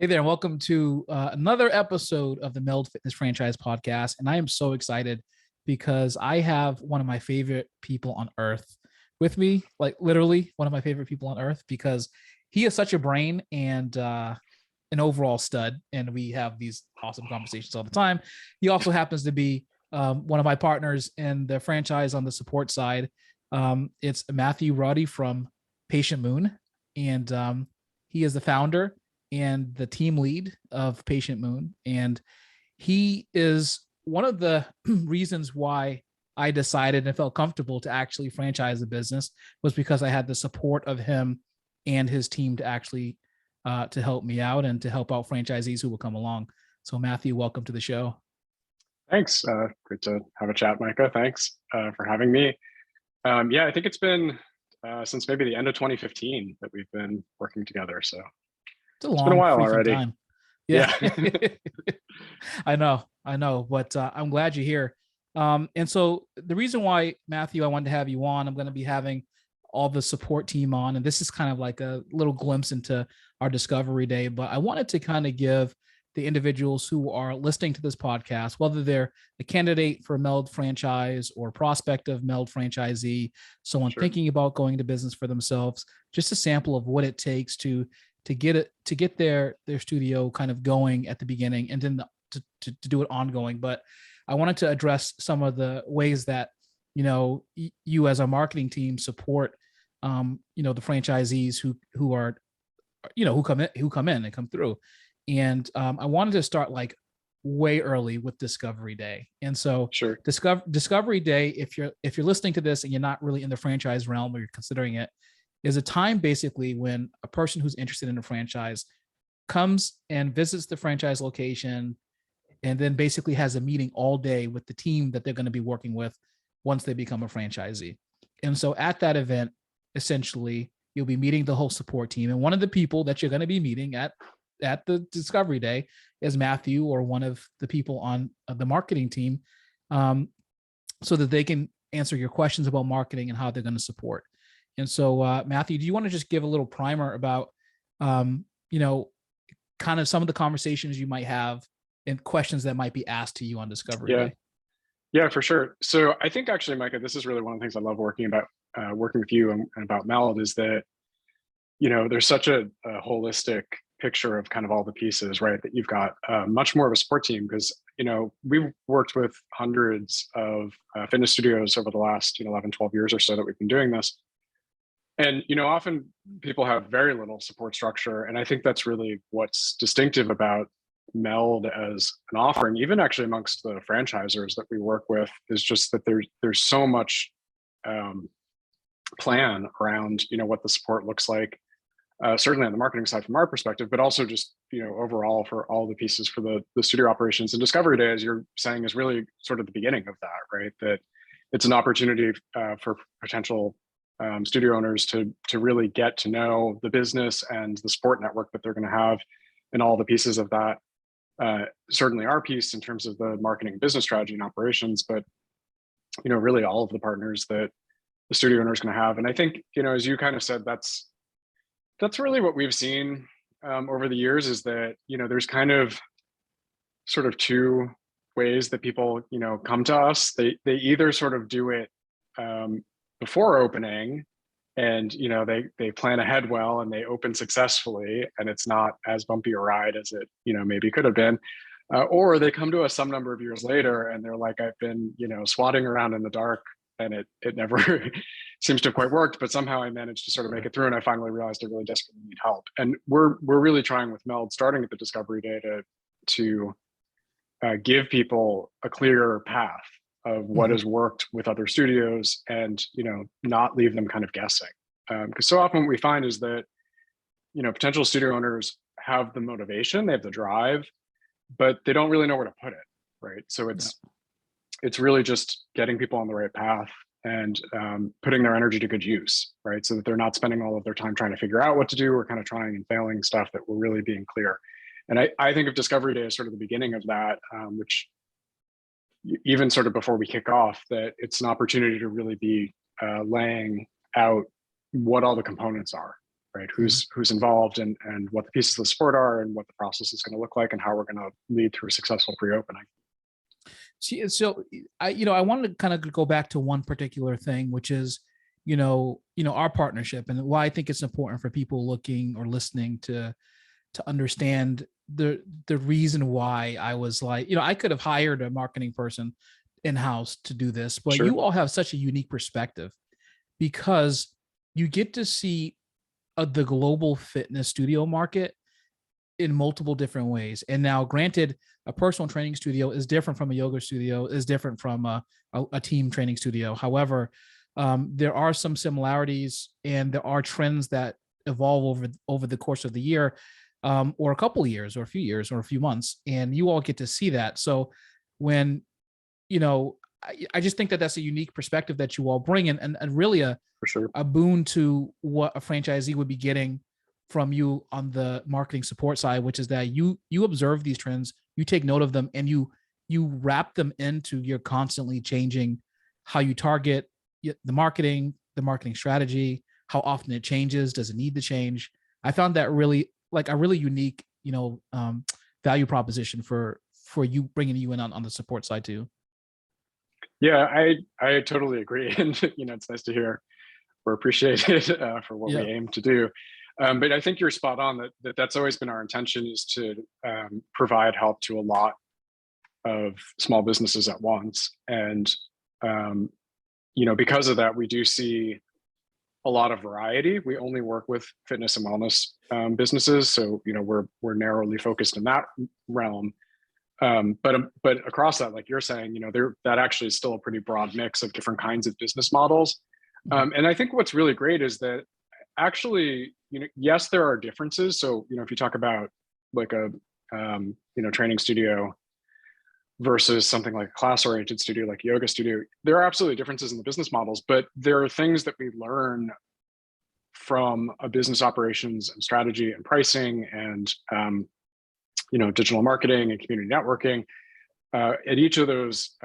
Hey there, and welcome to another episode of the MELD Fitness Franchise Podcast. And I am so excited because I have one of my favorite people on earth with me, like literally one of my favorite people on earth, because he is such a brain and an overall stud. And we have these awesome conversations all the time. He also happens to be one of my partners in the franchise on the support side. It's Matthew Roddy from Patient Moon, and he is the founder and the team lead of Patient Moon. And he is one of the reasons why I decided and felt comfortable to actually franchise the business was because I had the support of him and his team to actually to help me out and to help out franchisees who will come along. So Matthew, welcome to the show. Thanks. Good to have a chat, Micah. Thanks for having me. Yeah, I think it's been since maybe the end of 2015 that we've been working together. So It's a it's been a long while freaking already. time. Yeah. Yeah. I know, but I'm glad you're here. And so the reason why, Matthew, I wanted to have you on, I'm going to be having all the support team on, and this is kind of like a little glimpse into our discovery day, but I wanted to kind of give the individuals who are listening to this podcast, whether they're a candidate for a MELD franchise or prospective MELD franchisee, someone Sure. thinking about going into business for themselves, just a sample of what it takes to get their studio kind of going at the beginning and then to do it ongoing. But I wanted to address some of the ways that you as a marketing team support the franchisees who are who come in and come through. And I wanted to start like way early with Discovery Day. And so Sure. Discovery Day, if you're listening to this and you're not really in the franchise realm or you're considering it, is a time basically when a person who's interested in a franchise comes and visits the franchise location and then basically has a meeting all day with the team that they're going to be working with once they become a franchisee. And so at that event, essentially, you'll be meeting the whole support team. And one of the people that you're going to be meeting at the Discovery Day is Matthew or one of the people on the marketing team, so that they can answer your questions about marketing and how they're going to support. And so, Matthew, do you want to just give a little primer about, kind of some of the conversations you might have and questions that might be asked to you on Discovery Yeah. Day? Yeah, for sure. So I think actually, Micah, this is really one of the things I love working with you and about MELD is that, there's such a holistic picture of kind of all the pieces, right? That you've got much more of a support team because, we've worked with hundreds of fitness studios over the last, 11, 12 years or so that we've been doing this. And often people have very little support structure, and I think that's really what's distinctive about MELD as an offering, even actually amongst the franchisors that we work with, is just that there's so much plan around what the support looks like. Certainly on the marketing side from our perspective, but also just overall for all the pieces for the studio operations. And Discovery Day, as you're saying, is really sort of the beginning of that, right? That it's an opportunity for potential studio owners to really get to know the business and the support network that they're going to have and all the pieces of that. Certainly our piece in terms of the marketing, business strategy and operations, but really all of the partners that the studio owner is going to have. And I think as you kind of said, that's really what we've seen over the years is that there's kind of sort of two ways that people come to us. They either sort of do it before opening and they plan ahead well and they open successfully and it's not as bumpy a ride as it maybe could have been, or they come to us some number of years later and they're like, I've been swatting around in the dark and it never seems to have quite worked, but somehow I managed to sort of make it through and I finally realized I really desperately need help. And we're really trying with MELD starting at the Discovery Day to give people a clearer path of what has worked with other studios and not leave them kind of guessing, because so often what we find is that potential studio owners have the motivation, they have the drive, but they don't really know where to put it, right? So it's really just getting people on the right path and putting their energy to good use, right? So that they're not spending all of their time trying to figure out what to do or kind of trying and failing stuff, that we're really being clear. And I think of Discovery Day as sort of the beginning of that, which even sort of before we kick off, that it's an opportunity to really be laying out what all the components are, right? Who's involved, and what the pieces of the sport are, and what the process is going to look like, and how we're going to lead through a successful pre-opening. So I wanted to kind of go back to one particular thing, which is, our partnership, and why I think it's important for people looking or listening to understand the reason why I was like, I could have hired a marketing person in-house to do this, but Sure. you all have such a unique perspective because you get to see the global fitness studio market in multiple different ways. And now, granted, a personal training studio is different from a yoga studio, is different from a team training studio. However, there are some similarities, and there are trends that evolve over the course of the year, or a couple of years, or a few years, or a few months, and you all get to see that. So when I just think that that's a unique perspective that you all bring, and really For sure. a boon to what a franchisee would be getting from you on the marketing support side, which is that you observe these trends, you take note of them, and you wrap them into your constantly changing how you target the marketing strategy, how often it changes, does it need to change. I found that really like a really unique, value proposition for you, bringing you in on the support side too. Yeah, I totally agree, and it's nice to hear we're appreciated for what we Yeah. aim to do. But I think you're spot on that's always been our intention, is to provide help to a lot of small businesses at once. And because of that, we do see a lot of variety. We only work with fitness and wellness businesses, so we're narrowly focused in that realm. But across that, like you're saying, that actually is still a pretty broad mix of different kinds of business models. And I think what's really great is that actually, yes, there are differences. So, if you talk about like a, training studio versus something like a class-oriented studio, like a yoga studio, there are absolutely differences in the business models, but there are things that we learn from a business operations and strategy and pricing and, digital marketing and community networking at each of those,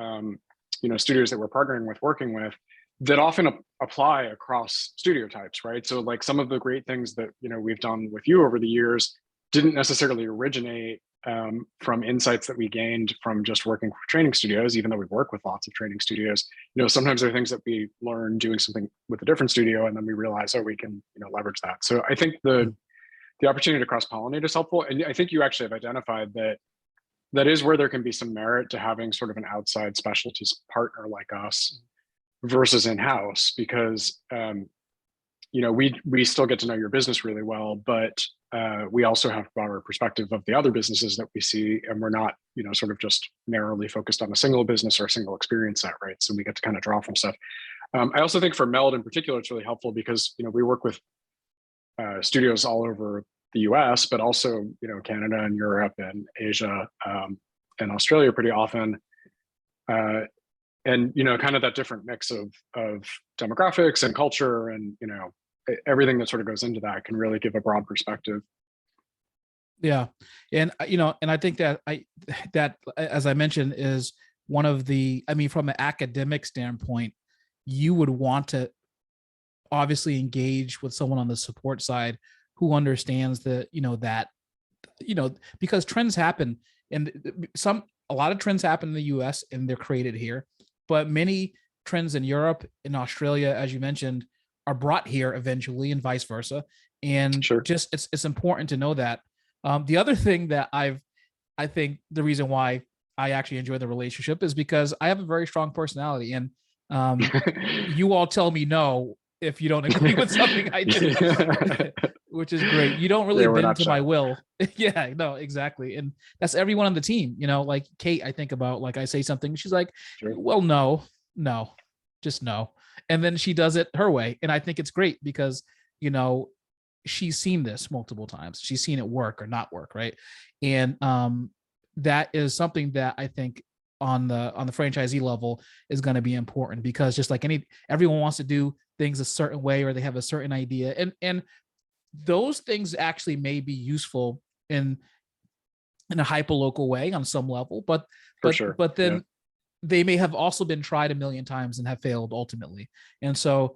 studios that we're partnering with, working with, that often apply across studio types, right? So like some of the great things that we've done with you over the years didn't necessarily originate from insights that we gained from just working for training studios, even though we work with lots of training studios. Sometimes there are things that we learn doing something with a different studio, and then we realize, we can leverage that. So I think the opportunity to cross-pollinate is helpful, and I think you actually have identified that is where there can be some merit to having sort of an outside specialty partner like us versus in-house, because we still get to know your business really well, but we also have broader perspective of the other businesses that we see, and we're not sort of just narrowly focused on a single business or a single experience set, right? So we get to kind of draw from stuff. I also think for MELD in particular, it's really helpful because we work with studios all over the US, but also Canada and Europe and Asia and Australia pretty often. And kind of that different mix of demographics and culture and everything that sort of goes into that can really give a broad perspective. Yeah, and and I think that as I mentioned is one of the. I mean, from an academic standpoint, you would want to obviously engage with someone on the support side who understands that because trends happen, and a lot of trends happen in the US and they're created here, but many trends in Europe, in Australia, as you mentioned, are brought here eventually, and vice versa. And Sure. just it's important to know that. The other thing that I think the reason why I actually enjoy the relationship is because I have a very strong personality, and you all tell me no if you don't agree with something I do, which is great. You don't really bend to my will. Yeah, no, exactly. And that's everyone on the team, like Kate, I think about, like I say something, she's like, Sure. well, no, just no. And then she does it her way. And I think it's great because, she's seen this multiple times. She's seen it work or not work. Right. And that is something that I think on the franchisee level is going to be important, because just like everyone wants to do things a certain way, or they have a certain idea, and those things actually may be useful in a hyper local way on some level, but sure. then they may have also been tried a million times and have failed ultimately. And so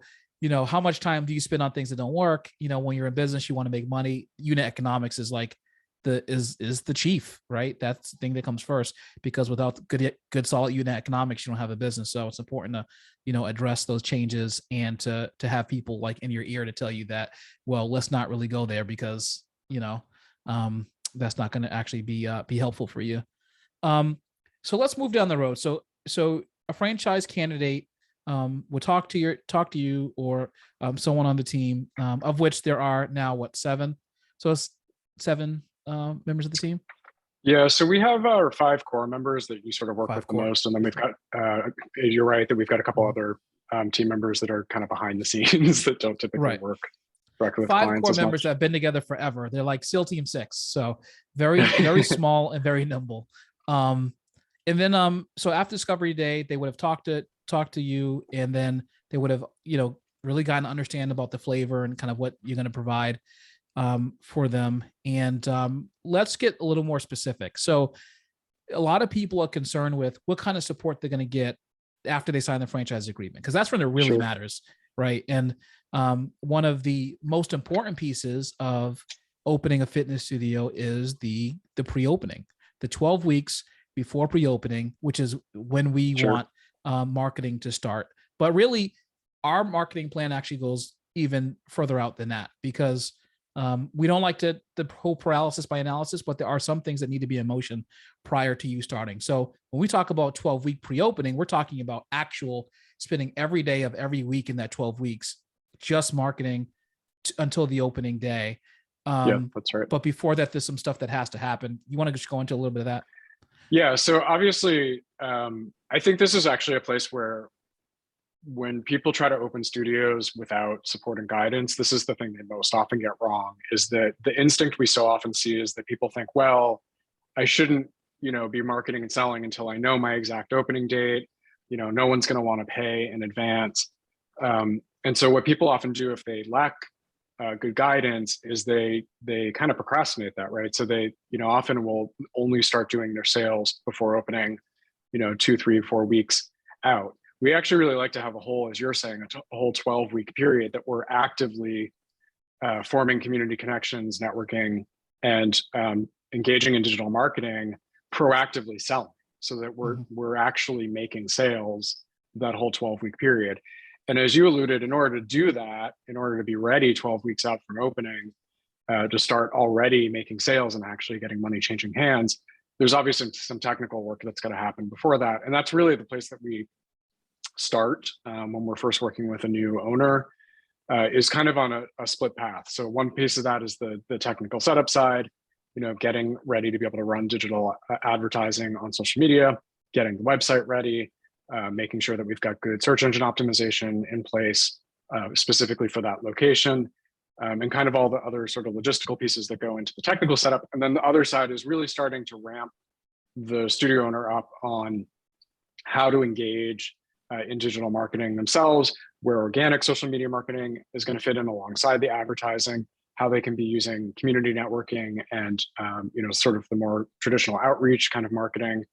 how much time do you spend on things that don't work? When you're in business, you want to make money. Unit economics is like the chief, right? That's the thing that comes first, because without good solid unit economics, you don't have a business. So it's important to, address those changes, and to have people like in your ear to tell you that, well, let's not really go there, because, that's not going to actually be helpful for you. So let's move down the road. So a franchise candidate will talk to you, or someone on the team, of which there are now what, 7? So it's 7 members of the team. Yeah, so we have our 5 core members that you sort of work 5 with the core. most, and then we've got, you're right, that we've got a couple other team members that are kind of behind the scenes that don't typically Right. work directly with 5 clients core as members much. that have been together forever. They're like SEAL Team 6, so very small and very nimble. And then so after Discovery Day, they would have talked to you, and then they would have really gotten to understand about the flavor and kind of what you're going to provide for them. And let's get a little more specific. So a lot of people are concerned with what kind of support they're going to get after they sign the franchise agreement, because that's when it really Sure. matters, right? And one of the most important pieces of opening a fitness studio is the pre-opening, the 12 weeks before pre-opening, which is when we Sure. want marketing to start. But really, our marketing plan actually goes even further out than that, because we don't like the whole paralysis by analysis, but there are some things that need to be in motion prior to you starting. So when we talk about 12-week pre-opening, we're talking about actual spending every day of every week in that 12 weeks just marketing until the opening day. Yeah, that's right. But before that, there's some stuff that has to happen. You want to just go into a little bit of that? Yeah, so obviously, I think this is actually a place where when people try to open studios without support and guidance, this is the thing they most often get wrong, is that the instinct we so often see is that people think, well, I shouldn't, be marketing and selling until I know my exact opening date. No one's going to want to pay in advance. And so what people often do if they lack good guidance is they kind of procrastinate that, right? So they, often will only start doing their sales before opening, 2, 3, 4 weeks out. We actually really like to have a whole, as you're saying, a whole 12-week period that we're actively forming community connections, networking, and engaging in digital marketing, proactively selling, so that we're actually making sales that whole 12-week period. And as you alluded, in order to do that, in order to be ready 12 weeks out from opening, to start already making sales and actually getting money changing hands, there's obviously some technical work that's got to happen before that. And that's really the place that we start when we're first working with a new owner, is kind of on a split path. So one piece of that is the technical setup side, getting ready to be able to run digital advertising on social media, getting the website ready, making sure that we've got good search engine optimization in place, specifically for that location, and kind of all the other sort of logistical pieces that go into the technical setup. And then the other side is really starting to ramp the studio owner up on how to engage in digital marketing themselves, where organic social media marketing is going to fit in alongside the advertising, how they can be using community networking and sort of the more traditional outreach kind of marketing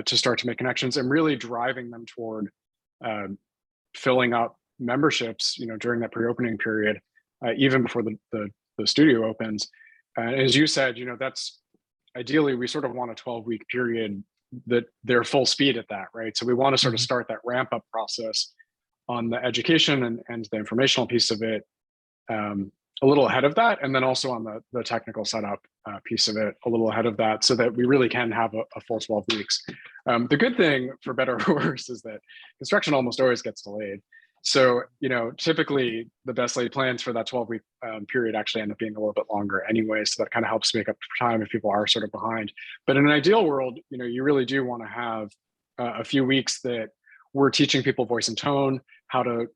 to start to make connections, and really driving them toward filling up memberships, during that pre-opening period, even before the studio opens. As you said, that's ideally we sort of want a 12-week period that they're full speed at that, right? So we want to sort of start that ramp up process on the education and the informational piece of it a little ahead of that, and then also on the technical setup piece of it a little ahead of that, so that we really can have a full 12 weeks. The good thing, for better or worse, is that construction almost always gets delayed. So, typically the best laid plans for that 12-week period actually end up being a little bit longer anyway. So that kind of helps make up for time if people are sort of behind. But in an ideal world, you really do want to have a few weeks that we're teaching people voice and tone, how to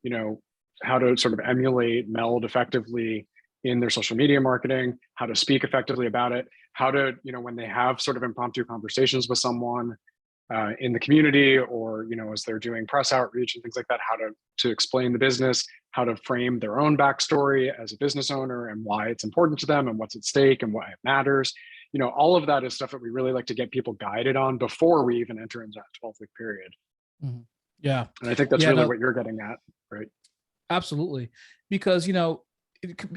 sort of emulate MELD effectively in their social media marketing, how to speak effectively about it, how to, when they have sort of impromptu conversations with someone in the community, or as they're doing press outreach and things like that, how to explain the business, how to frame their own backstory as a business owner and why it's important to them and what's at stake and why it matters. All of that is stuff that we really like to get people guided on before we even enter into that 12-week period. Yeah. And I think that's really what you're getting at, right? Absolutely. Because,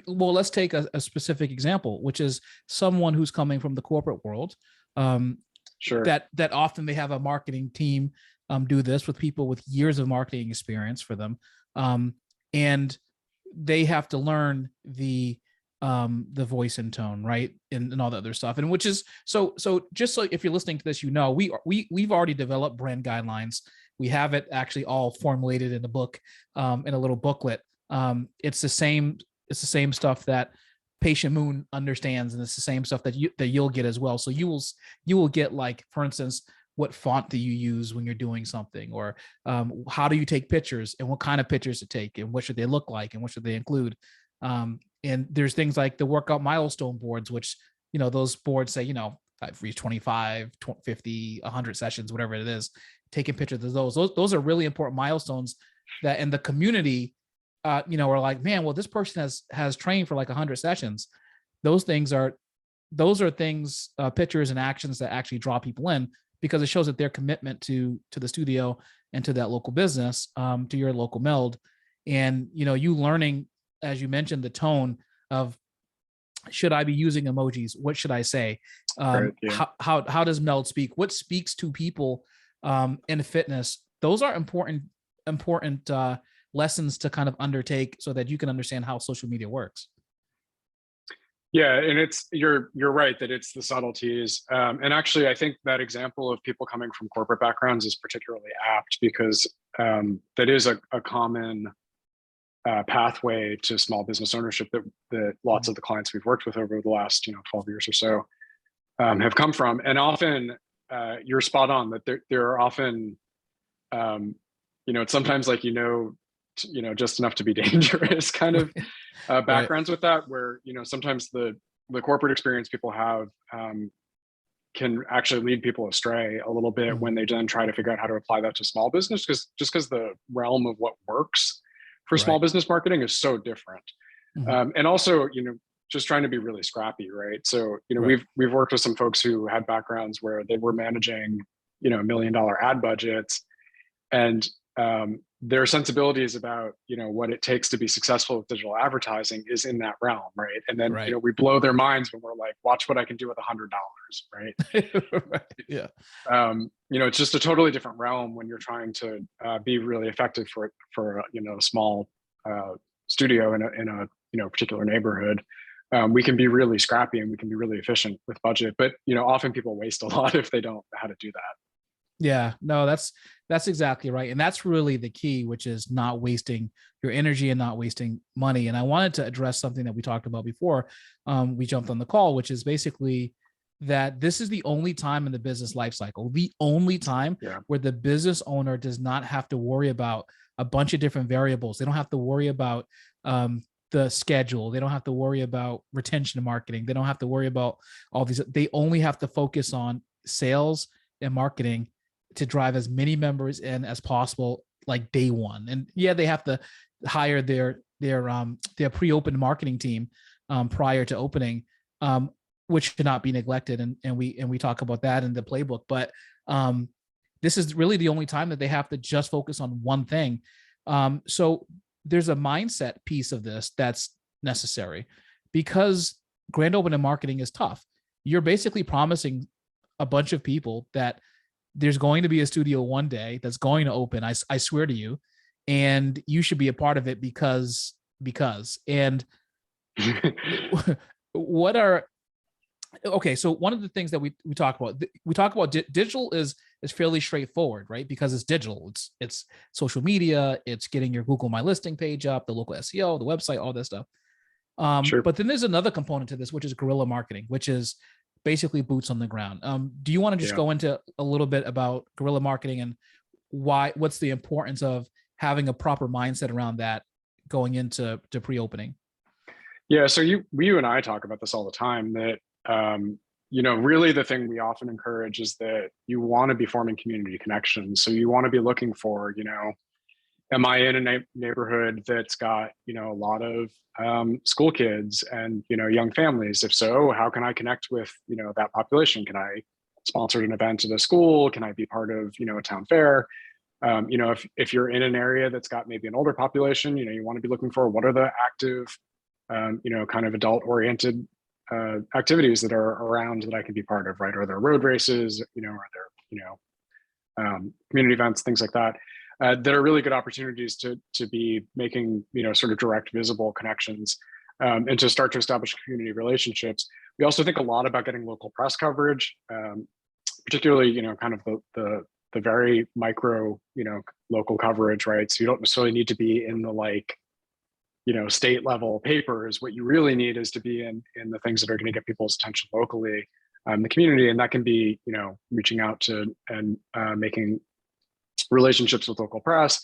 well, let's take a specific example, which is someone who's coming from the corporate world. Um, Sure. that often they have a marketing team do this with people with years of marketing experience for them, and they have to learn the voice and tone, right, and all the other stuff, and which is so. Just so if you're listening to this, we've already developed brand guidelines. We have it actually all formulated in a book, in a little booklet. It's the same. It's the same stuff that Patient Moon understands, and it's the same stuff that you'll get as well. So you will get, like, for instance, what font do you use when you're doing something, or how do you take pictures, and what kind of pictures to take, and what should they look like, and what should they include. And there's things like the workout milestone boards, which, those boards say, I've reached 25, 50, 100 sessions, whatever it is, taking pictures of those are really important milestones that in the community, are like, man, well, this person has trained for like 100 sessions. Those are things, pictures and actions that actually draw people in, because it shows that their commitment to the studio and to that local business, to your local MELD. And, you learning, as you mentioned, the tone of, should I be using emojis? What should I say? Right. Yeah. How does MELD speak? What speaks to people in fitness? Those are important lessons to kind of undertake, so that you can understand how social media works. Yeah, and you're right that it's the subtleties. And actually, I think that example of people coming from corporate backgrounds is particularly apt, because that is a common pathway to small business ownership that lots of the clients we've worked with over the last 12 years or so have come from. And often you're spot on that there are often it's sometimes like just enough to be dangerous kind of backgrounds with that, where sometimes the corporate experience people have can actually lead people astray a little bit when they then try to figure out how to apply that to small business, because the realm of what works for small business marketing is so different. And also just trying to be really scrappy, right? So we've worked with some folks who had backgrounds where they were managing $1 million ad budgets, and their sensibilities about what it takes to be successful with digital advertising is in that realm, right? And then we blow their minds when we're like, watch what I can do with $100, right? Right. Yeah. It's just a totally different realm when you're trying to be really effective for a small studio in a particular neighborhood. We can be really scrappy and we can be really efficient with budget, but often people waste a lot if they don't know how to do that. Yeah, no, that's exactly right. And that's really the key, which is not wasting your energy and not wasting money. And I wanted to address something that we talked about before we jumped on the call, which is basically that this is the only time in the business life cycle, the only time where the business owner does not have to worry about a bunch of different variables. They don't have to worry about the schedule. They don't have to worry about retention marketing. They don't have to worry about all these. They only have to focus on sales and marketing to drive as many members in as possible, like day one. And they have to hire their pre-open marketing team prior to opening, which cannot be neglected. And we talk about that in the playbook. But this is really the only time that they have to just focus on one thing. So there's a mindset piece of this that's necessary, because grand opening marketing is tough. You're basically promising a bunch of people that there's going to be a studio one day that's going to open. I swear to you, and you should be a part of it because. And so one of the things that we talk about digital is fairly straightforward, right? Because it's digital. It's social media. It's getting your Google My Listing page up, the local SEO, the website, all that stuff. But then there's another component to this, which is guerrilla marketing, which is basically boots on the ground. Do you want to just go into a little bit about guerrilla marketing and what's the importance of having a proper mindset around that going into pre-opening? Yeah. So you and I talk about this all the time, that, really the thing we often encourage is that you want to be forming community connections. So you want to be looking for, am I in a neighborhood that's got, a lot of school kids and, young families? If so, how can I connect with, that population? Can I sponsor an event at a school? Can I be part of, a town fair? If you're in an area that's got maybe an older population, you want to be looking for what are the active, kind of adult oriented activities that are around that I can be part of, right? Are there road races, are there, community events, things like that, that are really good opportunities to be making, sort of direct, visible connections, and to start to establish community relationships. We also think a lot about getting local press coverage, particularly, kind of the very micro, local coverage, right? So you don't necessarily need to be in the state level papers. What you really need is to be in the things that are going to get people's attention locally, the community, and that can be, reaching out to and making relationships with local press,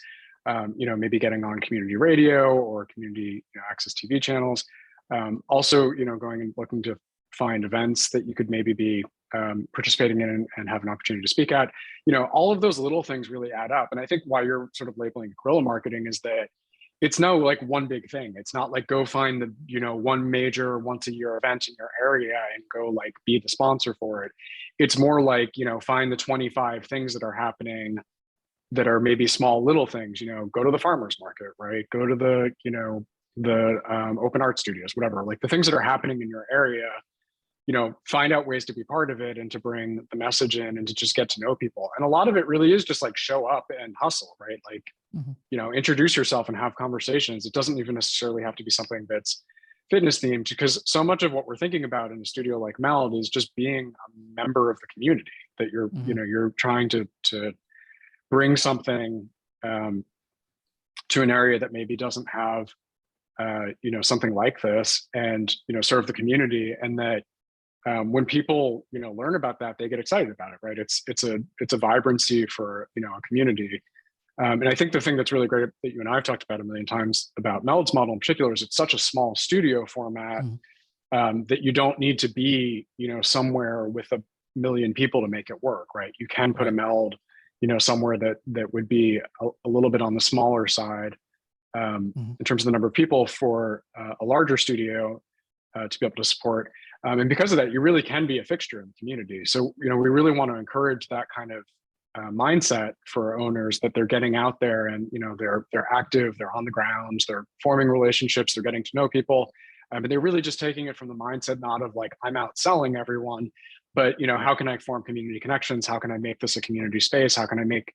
maybe getting on community radio or community access TV channels. Also, going and looking to find events that you could maybe be participating in and have an opportunity to speak at. All of those little things really add up. And I think why you're sort of labeling guerrilla marketing is that it's no one big thing. It's not like go find the, one major once a year event in your area and go be the sponsor for it. It's more find the 25 things that are happening that are maybe small little things, go to the farmer's market, right? Go to the open art studios, whatever, the things that are happening in your area, find out ways to be part of it and to bring the message in and to just get to know people. And a lot of it really is just show up and hustle, right? Introduce yourself and have conversations. It doesn't even necessarily have to be something that's fitness themed, because so much of what we're thinking about in a studio like MELD is just being a member of the community, that you're, you're trying to bring something to an area that maybe doesn't have, something like this, and, serve the community. And that when people, learn about that, they get excited about it, right? It's a vibrancy for, a community. And I think the thing that's really great that you and I have talked about a million times about MELD's model in particular is it's such a small studio format that you don't need to be, somewhere with a million people to make it work, right? You can put a MELD, somewhere that would be a little bit on the smaller side in terms of the number of people for a larger studio to be able to support. And because of that, you really can be a fixture in the community. So, we really want to encourage that kind of mindset for owners, that they're getting out there and, they're active, they're on the ground, they're forming relationships, they're getting to know people. But they're really just taking it from the mindset, not of I'm out selling everyone, but, how can I form community connections? How can I make this a community space? How can I make,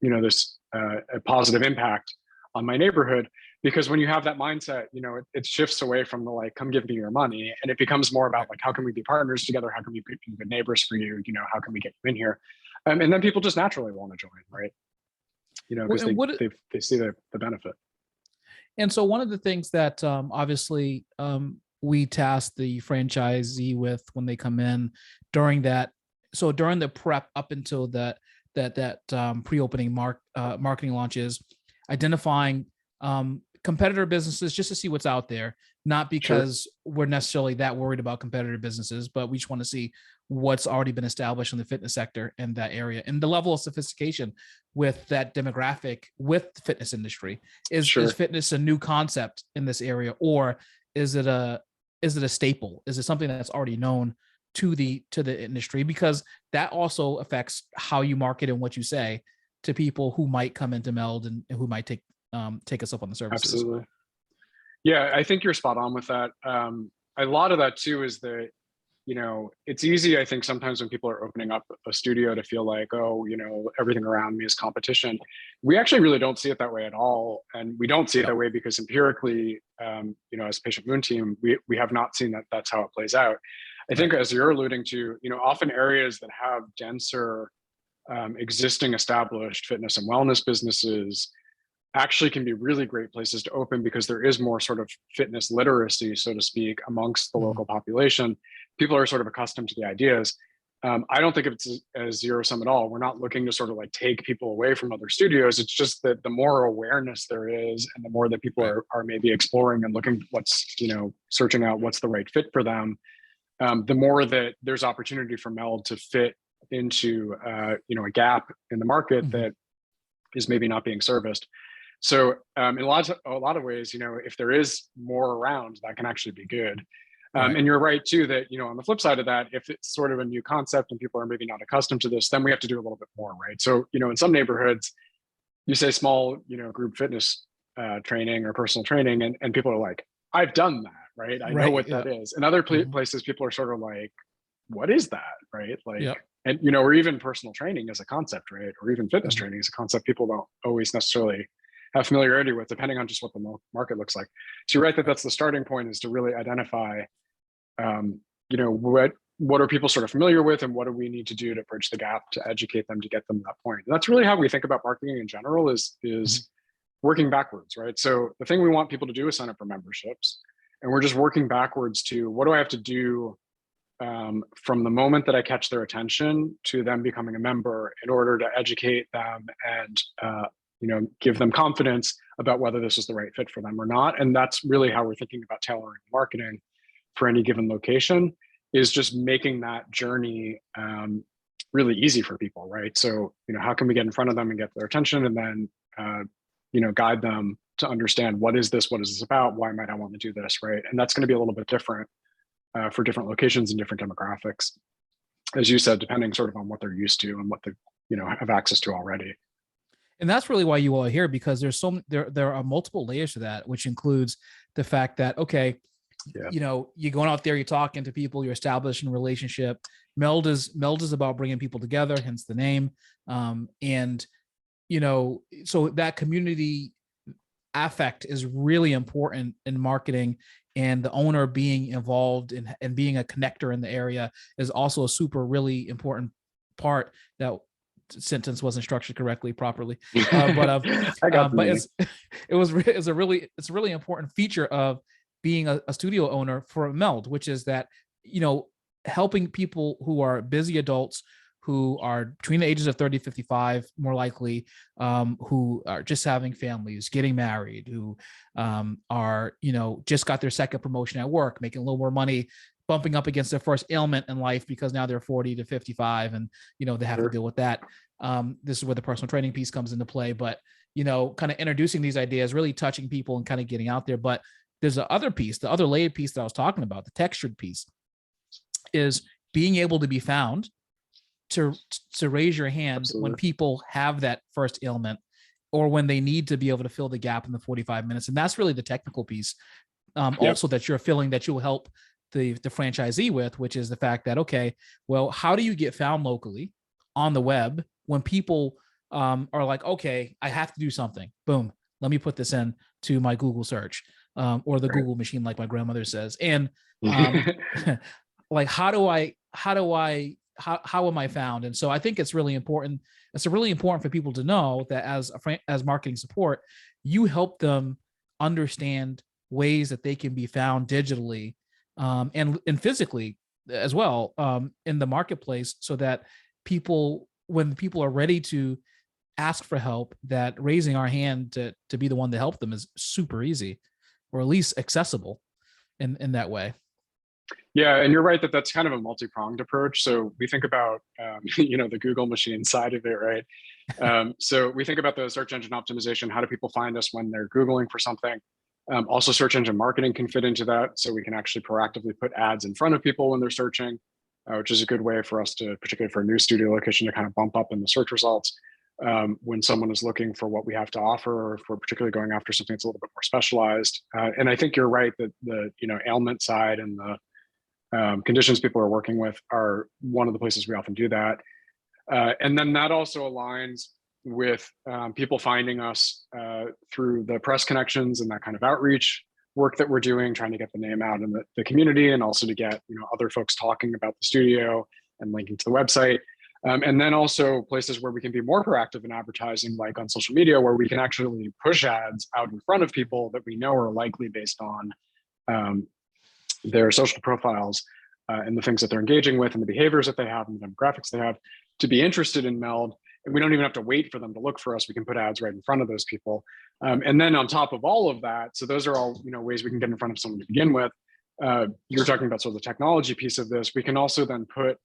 this a positive impact on my neighborhood? Because when you have that mindset, it shifts away from the come give me your money, and it becomes more about how can we be partners together? How can we be good neighbors for you? How can we get you in here? And then people just naturally want to join, right? Because they see the benefit. And so one of the things that obviously we task the franchisee with when they come in during that, so during the prep up until that pre-opening marketing launches, identifying competitor businesses just to see what's out there, not because we're necessarily that worried about competitor businesses, but we just want to see what's already been established in the fitness sector in that area, and the level of sophistication with that demographic with the fitness industry. Is fitness a new concept in this area, or is it a staple? Is it something that's already known to the industry? Because that also affects how you market and what you say to people who might come into MELD and who might take us up on the services. Absolutely. Yeah, I think you're spot on with that. A lot of that too is that, it's easy, I think, sometimes when people are opening up a studio to feel everything around me is competition. We actually really don't see it that way at all. And we don't see it that way because empirically, as Patient Moon team, we have not seen that that's how it plays out. I think, as you're alluding to, often areas that have denser existing established fitness and wellness businesses actually can be really great places to open, because there is more sort of fitness literacy, so to speak, amongst the local population. People are sort of accustomed to the ideas. I don't think of it as zero sum at all. We're not looking to sort of take people away from other studios. It's just that the more awareness there is, and the more that people are maybe exploring and looking what's, searching out what's the right fit for them, the more that there's opportunity for MELD to fit into, a gap in the market that is maybe not being serviced. So in a lot of ways, if there is more around, that can actually be good. Right. And you're right too that, on the flip side of that, if it's sort of a new concept and people are maybe not accustomed to this, then we have to do a little bit more, right? So, in some neighborhoods, you say small, group fitness training or personal training, and people are like, I've done that, right? I know Right. what Yeah. that is. In other Mhm. places, people are sort of like, what is that, right? Like, Yep. and or even personal training as a concept, right? Or even fitness Mhm. training as a concept, people don't always necessarily have familiarity with, depending on just what the market looks like. So you're right that Right. that's the starting point, is to really identify, um, what are people sort of familiar with, and what do we need to do to bridge the gap to educate them to get them to that point. And that's really how we think about marketing in general, is Mhm. working backwards, right? So the thing we want people to do is sign up for memberships, and we're just working backwards to, what do I have to do, from the moment that I catch their attention to them becoming a member, in order to educate them and give them confidence about whether this is the right fit for them or not. And that's really how we're thinking about tailoring marketing for any given location, is just making that journey really easy for people, right? So how can we get in front of them and get their attention, and then guide them to understand, what is this about, why might I want to do this, right? And that's going to be a little bit different for different locations and different demographics, as you said, depending sort of on what they're used to and what they have access to already. And that's really why you all are here, because there are multiple layers to that, which includes the fact that, okay, Yeah. you're going out there, you're talking to people, you're establishing a relationship. Meld is about bringing people together, hence the name. And so that community affect is really important in marketing, and the owner being involved and being a connector in the area is also a super really important part. That sentence wasn't structured correctly properly, I got the but meaning. it's a really important feature of being a studio owner for Meld, which is that helping people who are busy adults, who are between the ages of 30 55, more likely, who are just having families, getting married, who are just got their second promotion at work, making a little more money, bumping up against their first ailment in life because now they're 40 to 55, and they have to Sure. deal with that. This is where the personal training piece comes into play, but kind of introducing these ideas, really touching people and kind of getting out there. But there's the other piece, the other layered piece that I was talking about, the textured piece, is being able to be found, to raise your hand Absolutely. when people have that first ailment, or when they need to be able to fill the gap in the 45 minutes. And that's really the technical piece. Yep. Also, that you're feeling that you'll help the franchisee with, which is the fact that, okay, well, how do you get found locally on the web when people are like, okay, I have to do something. Boom, let me put this in to my Google search, or the Right. Google machine, like my grandmother says. And like, how am I found? And so I think it's really important. It's really important for people to know that as marketing support, you help them understand ways that they can be found digitally, and physically as well, in the marketplace, so that when people are ready to ask for help, that raising our hand to be the one to help them is super easy, or at least accessible in that way. Yeah, and you're right that that's kind of a multi-pronged approach. So we think about the Google machine side of it, right? So we think about the search engine optimization. How do people find us when they're Googling for something? Also, search engine marketing can fit into that. So we can actually proactively put ads in front of people when they're searching, which is a good way for us to, particularly for a new studio location, to kind of bump up in the search results when someone is looking for what we have to offer, or if we're particularly going after something that's a little bit more specialized. And I think you're right that the ailment side and the conditions people are working with are one of the places we often do that. And then that also aligns with people finding us through the press connections and that kind of outreach work that we're doing, trying to get the name out in the community, and also to get other folks talking about the studio and linking to the website. And then also places where we can be more proactive in advertising, like on social media, where we can actually push ads out in front of people that we know are likely based on their social profiles and the things that they're engaging with and the behaviors that they have and the demographics they have, to be interested in Meld. And we don't even have to wait for them to look for us. We can put ads right in front of those people. And then on top of all of that, so those are all ways we can get in front of someone to begin with. You're talking about sort of the technology piece of this. We can also then put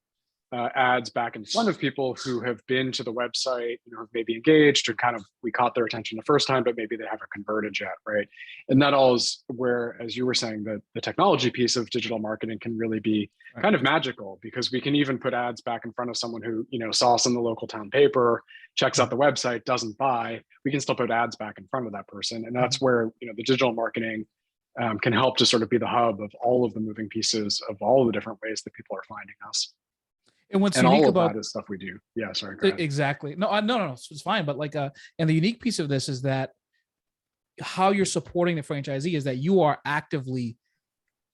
ads back in front of people who have been to the website, have maybe engaged, or kind of we caught their attention the first time, but maybe they haven't converted yet, right? And that all is where, as you were saying, the technology piece of digital marketing can really be kind of magical, because we can even put ads back in front of someone who saw us in the local town paper, checks out the website, doesn't buy. We can still put ads back in front of that person, and that's where the digital marketing can help to sort of be the hub of all of the moving pieces of all the different ways that people are finding us. And what's And unique all of about that is stuff we do. Yeah, sorry. Go ahead. exactly. No, it's fine. But and the unique piece of this is that how you're supporting the franchisee is that you are actively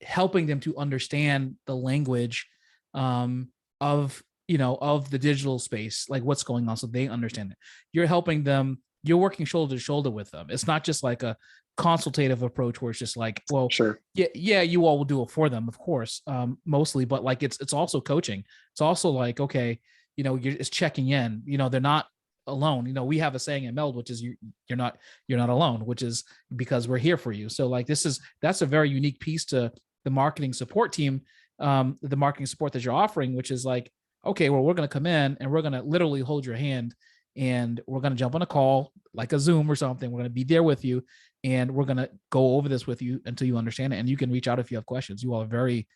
helping them to understand the language of the digital space, like what's going on, so they understand it. You're helping them. You're working shoulder to shoulder with them. It's not just like a consultative approach where it's just like, well, sure, yeah, you all will do it for them, of course, mostly, but like it's also coaching. It's also like, okay, it's checking in. They're not alone. We have a saying in MELD, which is you're not alone, which is because we're here for you. So like that's a very unique piece to the marketing support team, the marketing support that you're offering, which is like, okay, well, we're going to come in and we're going to literally hold your hand, and we're going to jump on a call like a Zoom or something. We're going to be there with you, and we're going to go over this with you until you understand it. And you can reach out if you have questions. You all are very,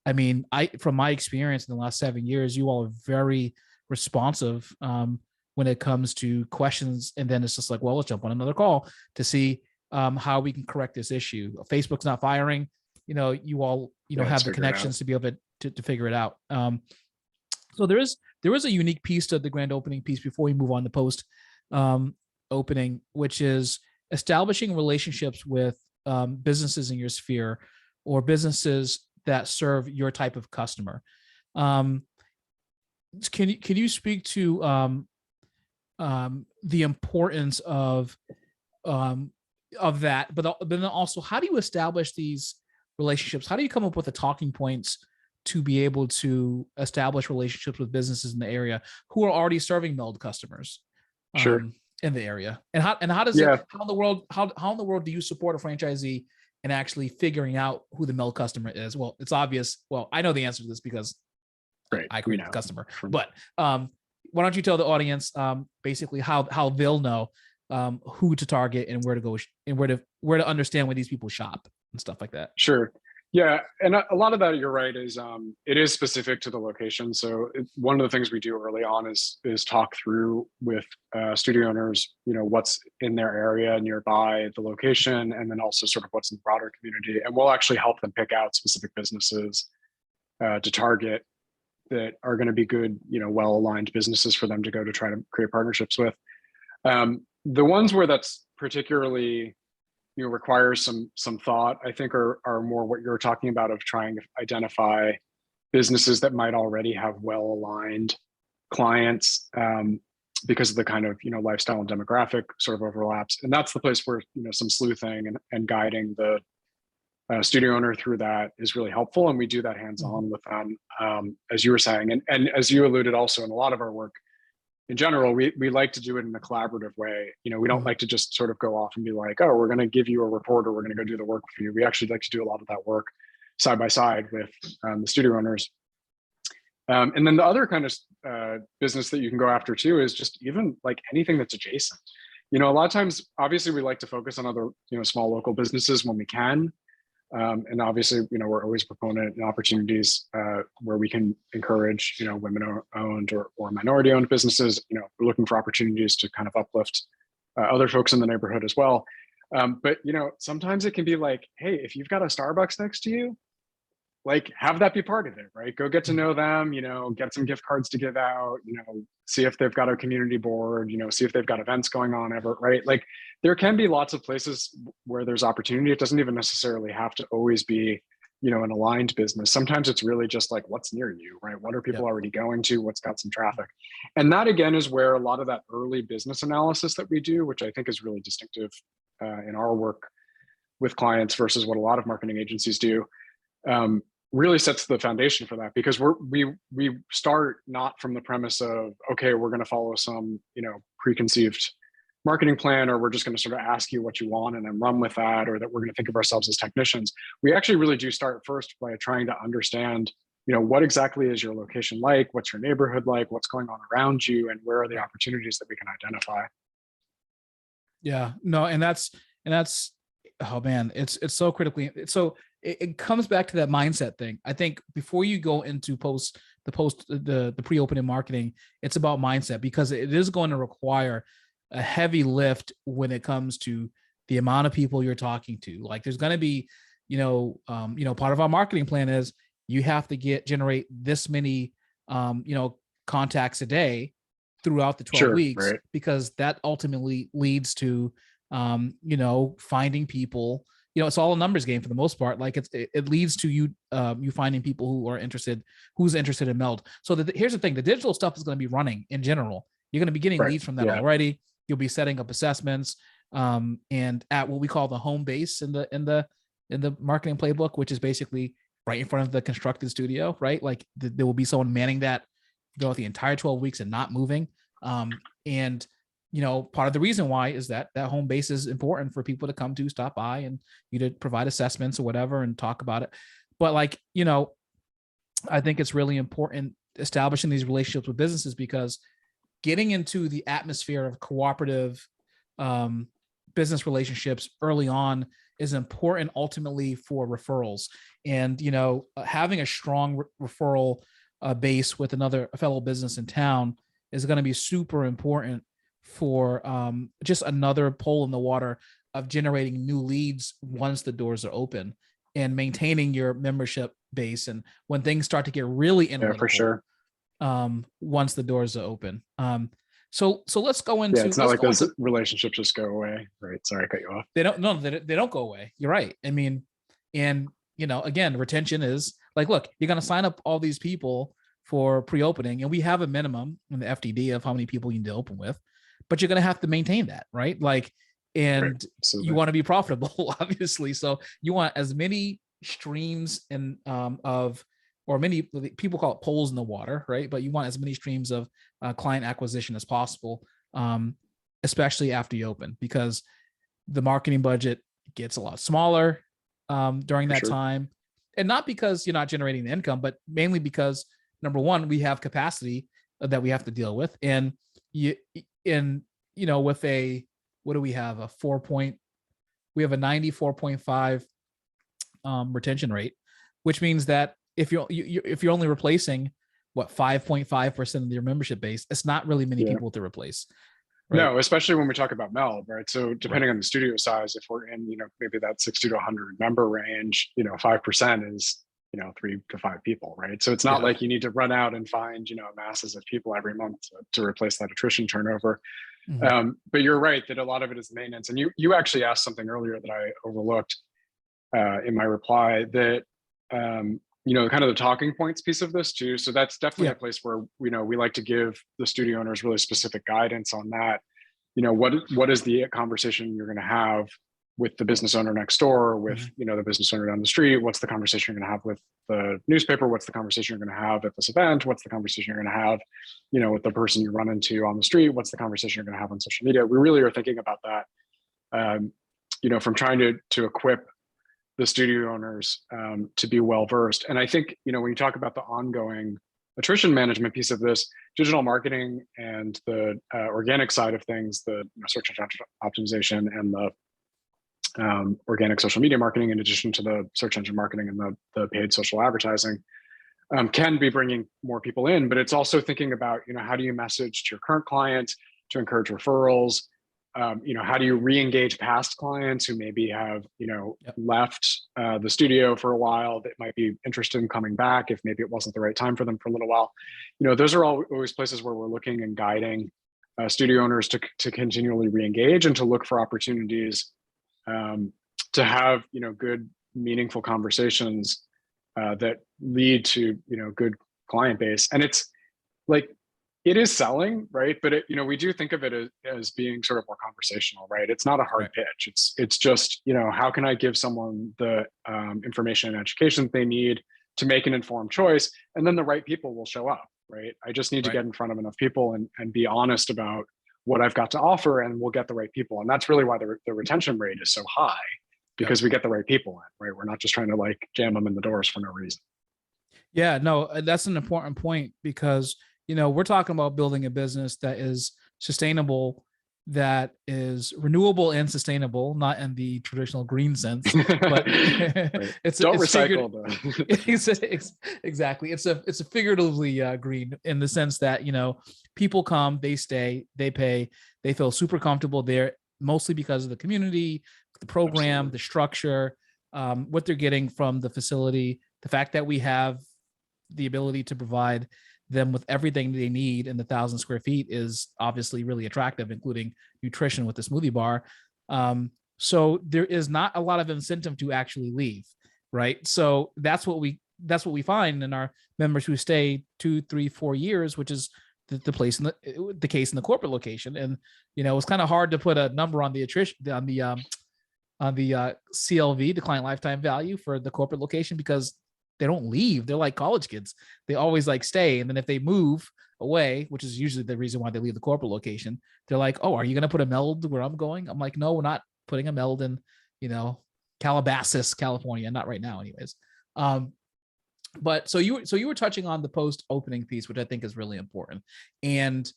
from my experience in the last 7 years, you all are very responsive when it comes to questions. And then it's just like, well, let's jump on another call to see how we can correct this issue. Facebook's not firing. You all, have the connections to be able to figure it out. So there is a unique piece to the grand opening piece before we move on to post opening, which is establishing relationships with businesses in your sphere or businesses that serve your type of customer. Can you speak to the importance of that, but then also, how do you establish these relationships? How do you come up with the talking points to be able to establish relationships with businesses in the area who are already serving MELD customers in the area? And how does how in the world do you support a franchisee in actually figuring out who the MELD customer is? Well, it's obvious. Well, I know the answer to this because I created the customer, but why don't you tell the audience basically how they'll know who to target and where to go and where to understand where these people shop and stuff like that? Sure. Yeah, and a lot of that, you're right, is it is specific to the location. So one of the things we do early on is talk through with studio owners, what's in their area nearby the location, and then also sort of what's in the broader community. And we'll actually help them pick out specific businesses to target that are going to be good, well-aligned businesses for them to go to try to create partnerships with. The ones where that's particularly requires some thought, I think are more what you're talking about, of trying to identify businesses that might already have well-aligned clients because of the kind of lifestyle and demographic sort of overlaps. And that's the place where some sleuthing and guiding the studio owner through that is really helpful. And we do that hands-on with them, as you were saying, and as you alluded also in a lot of our work. In general, we like to do it in a collaborative way. We don't like to just sort of go off and be like, oh, we're going to give you a report, or we're going to go do the work for you. We actually like to do a lot of that work side by side with the studio owners. And then the other kind of business that you can go after too is just even like anything that's adjacent. A lot of times, obviously, we like to focus on other small local businesses when we can. And obviously, we're always proponent in opportunities where we can encourage, women-owned or minority-owned businesses. We're looking for opportunities to kind of uplift other folks in the neighborhood as well. But sometimes it can be like, hey, if you've got a Starbucks next to you, like have that be part of it, right? Go get to know them, get some gift cards to give out, see if they've got a community board, see if they've got events going on ever, right? Like there can be lots of places where there's opportunity. It doesn't even necessarily have to always be, an aligned business. Sometimes it's really just like what's near you, right? What are people already going to? What's got some traffic? And that again is where a lot of that early business analysis that we do, which I think is really distinctive in our work with clients versus what a lot of marketing agencies do, really sets the foundation for that, because we start not from the premise of, okay, we're going to follow some preconceived marketing plan, or we're just going to sort of ask you what you want and then run with that, or that we're going to think of ourselves as technicians. We actually really do start first by trying to understand what exactly is your location like? What's your neighborhood like? What's going on around you? And where are the opportunities that we can identify? Yeah, no, and that's oh man, it's so critically so it comes back to that mindset thing. I think before you go into the pre-opening marketing, it's about mindset, because it is going to require a heavy lift when it comes to the amount of people you're talking to. Like there's going to be, part of our marketing plan is you have to generate this many contacts a day throughout the 12 Sure, weeks, right. because that ultimately leads to finding people. It's all a numbers game for the most part. Like it leads to you finding people who's interested in MELD. So here's the thing: the digital stuff is going to be running in general. You're going to be getting Right. leads from that Yeah, already. You'll be setting up assessments, and at what we call the home base in the marketing playbook, which is basically right in front of the constructed studio, right? Like there will be someone manning that throughout the entire 12 weeks and not moving. And part of the reason why is that home base is important for people to come to, stop by, and you to provide assessments or whatever and talk about it. But I think it's really important establishing these relationships with businesses, because getting into the atmosphere of cooperative business relationships early on is important ultimately for referrals. And having a strong referral base with a fellow business in town is going to be super important for just another pole in the water of generating new leads once the doors are open, and maintaining your membership base. And when things start to get really yeah, for analytical, sure. once the doors are open. So let's go Yeah, into it's not like those relationships just go away, right? Sorry, I cut you off. they don't no they don't go away. You're right. I mean, and again, retention is like, look, you're going to sign up all these people for pre-opening, and we have a minimum in the FDD of how many people you need to open with, but you're going to have to maintain that, right? Like, Right. and you Absolutely. want to be profitable, obviously. So you want as many streams or many people call it poles in the water, right? But you want as many streams of client acquisition as possible, especially after you open, because the marketing budget gets a lot smaller during For that sure. time. And not because you're not generating the income, but mainly because, number one, we have capacity that we have to deal with. And with what do we have? We have a 94.5 retention rate, which means that if you're only replacing 5.5% of your membership base, it's not really many Yeah. people to replace, right? No, especially when we talk about MELD, right? So Right. depending on the studio size, if we're in, maybe that 60 to 100 member range, 5% is, 3 to 5 people, right? So it's not Yeah. like you need to run out and find, masses of people every month to replace that attrition turnover. Mhm. But you're right that a lot of it is maintenance. And you actually asked something earlier that I overlooked in my reply, that kind of the talking points piece of this too. So that's definitely Yeah. a place where we like to give the studio owners really specific guidance on that. What is the conversation you're going to have with the business owner next door, with Mhm. the business owner down the street? What's the conversation you're going to have with the newspaper? What's the conversation you're going to have at this event? What's the conversation you're going to have with the person you run into on the street? What's the conversation you're going to have on social media? We really are thinking about that, from trying to equip the studio owners to be well versed. And I think when you talk about the ongoing attrition management piece of this, digital marketing and the organic side of things, the search engine optimization and the organic social media marketing, in addition to the search engine marketing and the paid social advertising, can be bringing more people in. But it's also thinking about how do you message to your current clients to encourage referrals. How do you re-engage past clients who maybe have Yep. left the studio for a while, that might be interested in coming back if maybe it wasn't the right time for them for a little while. Those are always places where we're looking and guiding studio owners to continually re-engage and to look for opportunities to have good, meaningful conversations that lead to good client base. And it's like, it is selling, right? But we do think of it as being sort of more conversational, right? It's not a hard Right. pitch. It's just how can I give someone the information and education that they need to make an informed choice, and then the right people will show up, right? I just need to Right. get in front of enough people and be honest about what I've got to offer, and we'll get the right people. And that's really why the retention rate is so high, Yep. because we get the right people in, right? We're not just trying to jam them in the doors for no reason. Yeah, no, that's an important point because, we're talking about building a business that is sustainable, that is renewable and sustainable, not in the traditional green sense, but Right. it's Don't it's figured. recycle the. Exactly. It's a figuratively green in the sense that, people come, they stay, they pay, they feel super comfortable there, mostly because of the community, the program, Absolutely. the structure, what they're getting from the facility, the fact that we have the ability to provide them with everything they need in the 1,000 square feet is obviously really attractive, including nutrition with the smoothie bar. So there is not a lot of incentive to actually leave, right? So that's what we find in our members who stay 2, 3, 4 years, which is the place in the case in the corporate location. And it's kind of hard to put a number on the attrition on the CLV, the client lifetime value for the corporate location, because they don't leave. They're like college kids. They always like stay. And then if they move away, which is usually the reason why they leave the corporate location, they're like, oh, are you going to put a MELD where I'm going? I'm like, no, we're not putting a MELD in, you know, Calabasas, California. Not right now anyways. Um, but so you were touching on the post opening piece, which I think is really important. And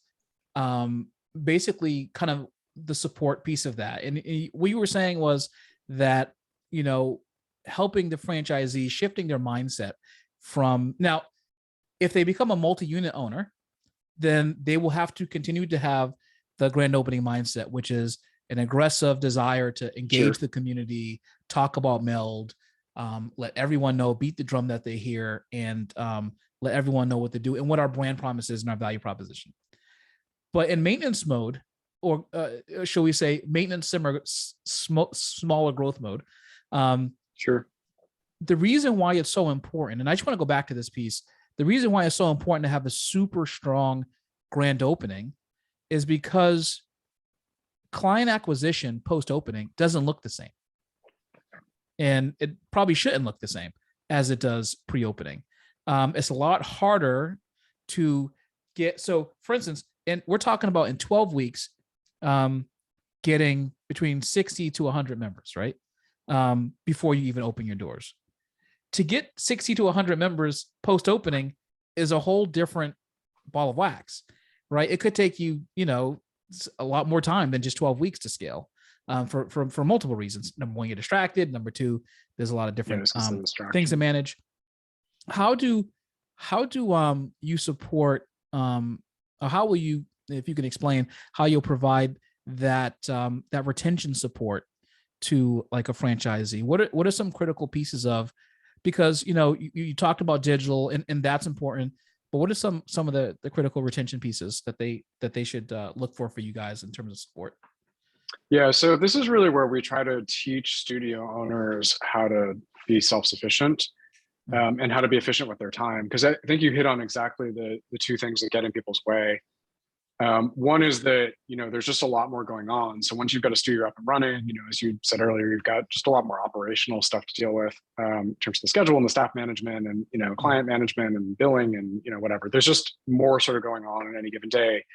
um, basically kind of the support piece of that. And what you were saying was that, you know, helping the franchisee shifting their mindset from now, if they become a multi-unit owner, then they will have to continue to have the grand opening mindset, which is an aggressive desire to engage Sure. the community, talk about MELD, let everyone know, beat the drum that they hear, and let everyone know what to do and what our brand promise is and our value proposition. But in maintenance mode, or shall we say maintenance smaller growth mode, um, Sure. the reason why it's so important, and I just want to go back to this piece, the reason why it's so important to have a super strong grand opening is because client acquisition post opening doesn't look the same. And it probably shouldn't look the same as it does pre opening. It's a lot harder to get. So, for instance, and we're talking about in 12 weeks, getting between 60 to 100 members, right? Before you even open your doors. To get 60 to 100 members post opening is a whole different ball of wax, right? It could take you, a lot more time than just 12 weeks to scale, for multiple reasons. Number one, you're distracted. Number two, there's a lot of Yeah, different it's just a things to distraction. manage. How do you support, or how will you, if you can explain how you'll provide that retention support to like a franchisee? What are some critical pieces of, because you talked about digital, and that's important, but what are some of the critical retention pieces that they should look for you guys in terms of support? Yeah, so this is really where we try to teach studio owners how to be self-sufficient, Mm. and how to be efficient with their time. Because I think you hit on exactly the two things that get in people's way. One is that there's just a lot more going on. So once you've got a studio up and running, as you said earlier, you've got just a lot more operational stuff to deal with, in terms of the schedule and the staff management and Mm. client management and billing and whatever. There's just more sort of going on in any given day.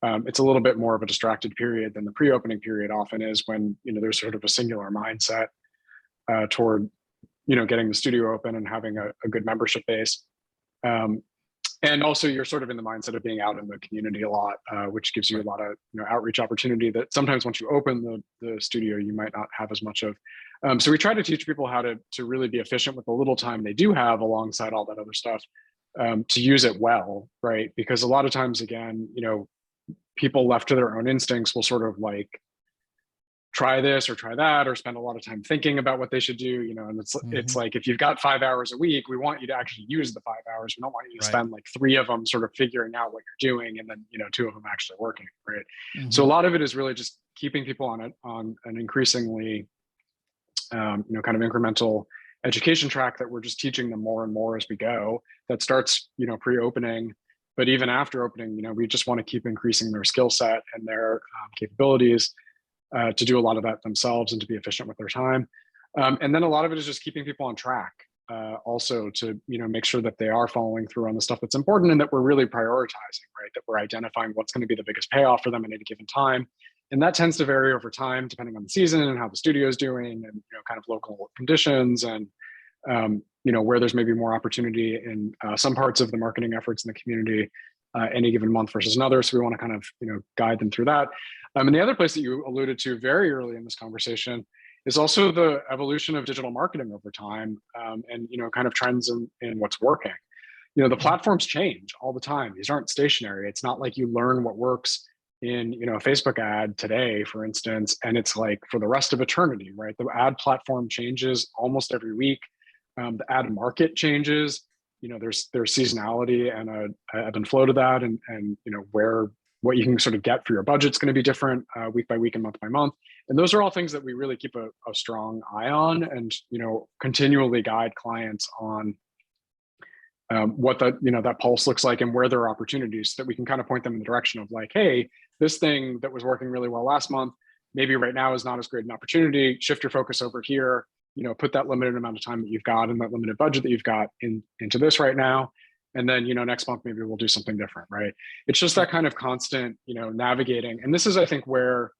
It's a little bit more of a distracted period than the pre-opening period often is, when there's sort of a singular mindset toward getting the studio open and having a good membership base. Um, and also you're sort of in the mindset of being out in the community a lot, which gives you a Right. lot of outreach opportunity that sometimes once you open the studio you might not have as much of. So we try to teach people how to really be efficient with the little time they do have alongside all that other stuff, to use it well, right? Because a lot of times, again, people left to their own instincts will sort of like try this or try that or spend a lot of time thinking about what they should do, and it's Mm-hmm. like, if you've got 5 hours a week, we want you to actually use the 5 hours. We don't want you to Right. spend like three of them sort of figuring out what you're doing and then two of them actually working, right? So a Mm-hmm. lot of it is really just keeping people on an increasingly kind of incremental education track that we're just teaching them more and more as we go. That starts pre-opening, but even after opening, we just want to keep increasing their skill set and their capabilities, to do a lot of that themselves and to be efficient with their time. And then a lot of it is just keeping people on track, also to make sure that they are following through on the stuff that's important and that we're really prioritizing, right? That we're identifying what's going to be the biggest payoff for them at any given time. And that tends to vary over time depending on the season and how the studio is doing and kind of local conditions and where there's maybe more opportunity in some parts of the marketing efforts in the community any given month versus another. So we want to kind of, guide them through that. And the other place that you alluded to very early in this conversation is also the evolution of digital marketing over time, and, kind of trends in what's working. The platforms change all the time. These aren't stationary. It's not like you learn what works in, a Facebook ad today, for instance, and it's like for the rest of eternity, right? The ad platform changes almost every week. The ad market changes. There's seasonality and a ebb and flow to that, and what you can sort of get for your budget's going to be different week by week and month by month. And those are all things that we really keep a strong eye on, and continually guide clients on what that pulse looks like and where there are opportunities, so that we can kind of point them in the direction of like, hey, this thing that was working really well last month, maybe right now is not as great an opportunity. Shift your focus over here. Put that limited amount of time that you've got and that limited budget that you've got into this right now. And then, next month, maybe we'll do something different, right? It's just that kind of constant, navigating. And this is, I think, where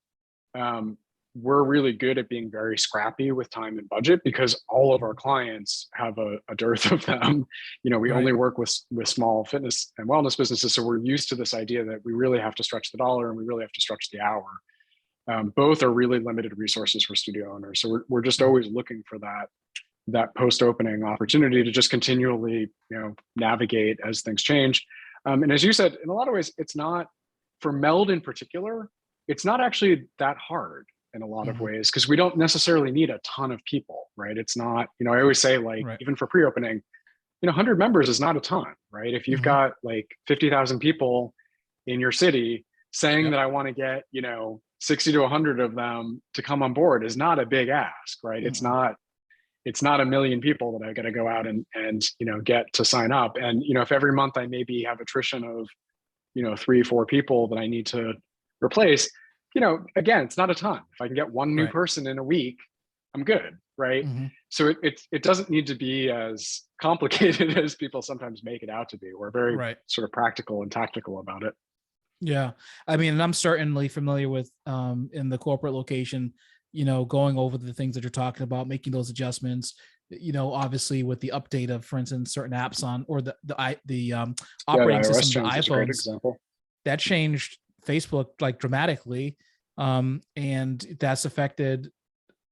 we're really good at being very scrappy with time and budget, because all of our clients have a dearth of them. We only work with small fitness and wellness businesses. So we're used to this idea that we really have to stretch the dollar and we really have to stretch the hour. Both are really limited resources for studio owners. So we're just always looking for that post-opening opportunity to just continually, navigate as things change. And as you said, in a lot of ways, it's not, for MELD in particular, it's not actually that hard in a lot of ways, because we don't necessarily need a ton of people, right? It's not, I always say, like, even for pre-opening, 100 members is not a ton, right? If you've got like 50,000 people in your city saying that I want to get, 60 to 100 of them to come on board is not a big ask, right? It's not a million people that I got to go out and get to sign up. And, if every month I maybe have attrition of, 3-4 people that I need to replace, again, it's not a ton. If I can get one new person in a week, I'm good, right? So it doesn't need to be as complicated as people sometimes make it out to be. We're very sort of practical and tactical about it. Yeah. I mean, and I'm certainly familiar with in the corporate location, going over the things that you're talking about, making those adjustments, obviously with the update of, for instance, certain apps on, or the operating system, the iPhones, that changed Facebook like dramatically. And that's affected,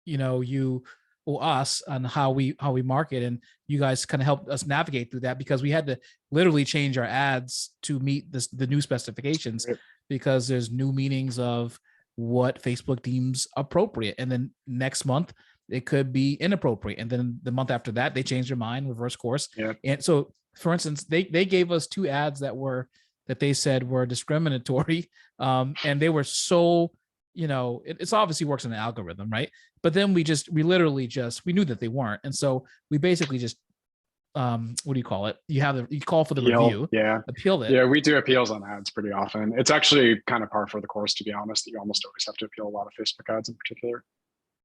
you or us on how we market, and you guys kind of helped us navigate through that, because we had to literally change our ads to meet the new specifications, because there's new meanings of what Facebook deems appropriate. And then next month it could be inappropriate. And then the month after that, they changed their mind, reverse course. And so, for instance, they gave us 2 ads that they said were discriminatory. And they were so, it's obviously works on the algorithm, right? But then we literally knew that they weren't. And so we basically just, what do you call it? You call for the review, appeal it. Yeah, we do appeals on ads pretty often. It's actually kind of par for the course, to be honest, that you almost always have to appeal a lot of Facebook ads in particular.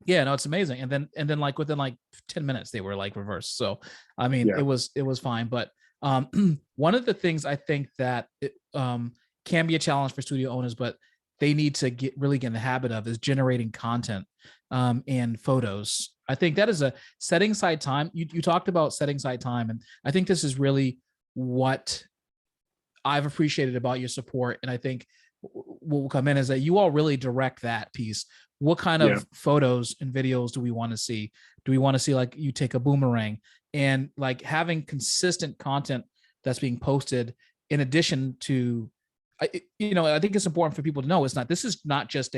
Yeah, no, it's amazing. And then like within like 10 minutes, they were like reversed. So, I mean, it was fine. But one of the things I think that can be a challenge for studio owners, but they need to really get in the habit of, is generating content and photos. I think that is setting aside time. You talked about setting aside time, and I think this is really what I've appreciated about your support. And I think what will come in is that you all really direct that piece. What kind of photos and videos do we want to see? Do we want to see, like, you take a boomerang, and like having consistent content that's being posted, in addition to, I think it's important for people to know, this is not just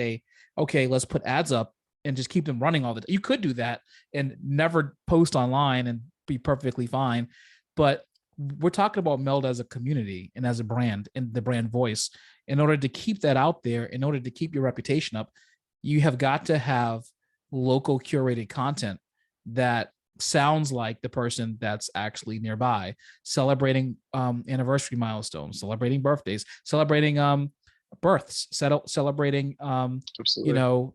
okay, let's put ads up and just keep them running all the time. You could do that and never post online and be perfectly fine. But we're talking about MELD as a community and as a brand, and the brand voice. In order to keep that out there, in order to keep your reputation up, you have got to have local curated content that sounds like the person that's actually nearby, celebrating anniversary milestones, celebrating birthdays, celebrating births, celebrating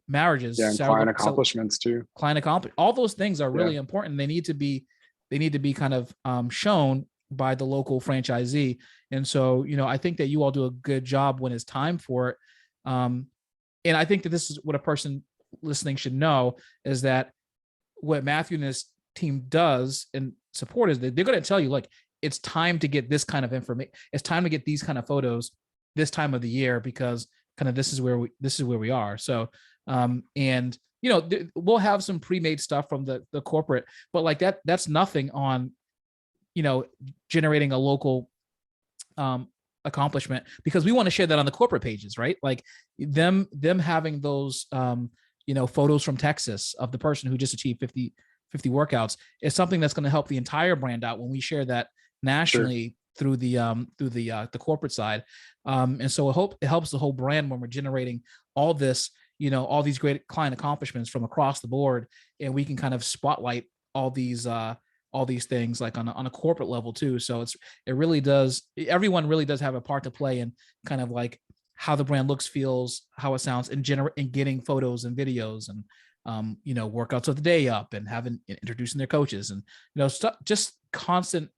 marriages, and client accomplishments too. All those things are really important. They need to be kind of shown by the local franchisee. And so, I think that you all do a good job when it's time for it. And I think that this is what a person listening should know, is that what Matthew and his team does, and support is that they're going to tell you, like, it's time to get this kind of information. It's time to get these kind of photos this time of the year, because kind of this is where we are. So, and we'll have some pre-made stuff from the corporate, but like that's nothing on, generating a local accomplishment, because we want to share that on the corporate pages, right? Like them having those, photos from Texas of the person who just achieved 50 workouts is something that's going to help the entire brand out when we share that nationally. Sure. Through the corporate side, and so it helps the whole brand when we're generating all this, all these great client accomplishments from across the board, and we can kind of spotlight all these things like on a corporate level too. So everyone really does have a part to play in kind of like how the brand looks, feels, how it sounds, and getting photos and videos and workouts of the day up, and introducing their coaches, and just constant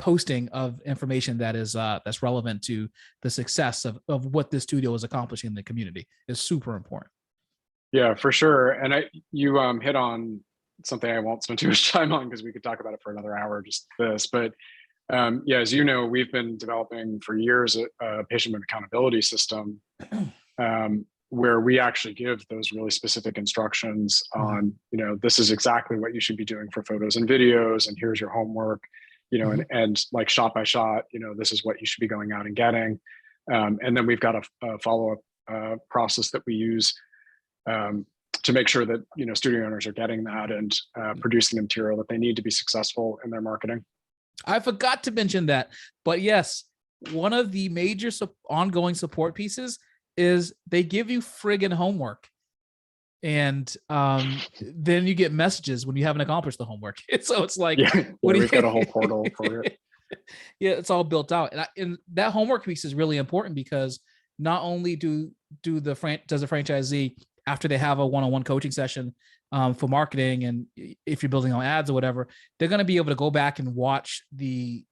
posting of information that is that's relevant to the success of what this studio is accomplishing in the community is super important. Yeah, for sure. And you hit on something I won't spend too much time on, because we could talk about it for another hour, just this. But as you know, we've been developing for years a patient accountability system, where we actually give those really specific instructions on, this is exactly what you should be doing for photos and videos, and here's your homework, and like shot by shot, this is what you should be going out and getting. And then we've got a follow-up process that we use to make sure that, studio owners are getting that and producing the material that they need to be successful in their marketing. I forgot to mention that, but yes, one of the major ongoing support pieces is they give you friggin' homework. And then you get messages when you haven't accomplished the homework. So it's like, we've got a whole portal for it. Yeah, it's all built out. And that homework piece is really important, because not only does the franchisee, after they have a one-on-one coaching session for marketing, and if you're building on ads or whatever, they're going to be able to go back and watch the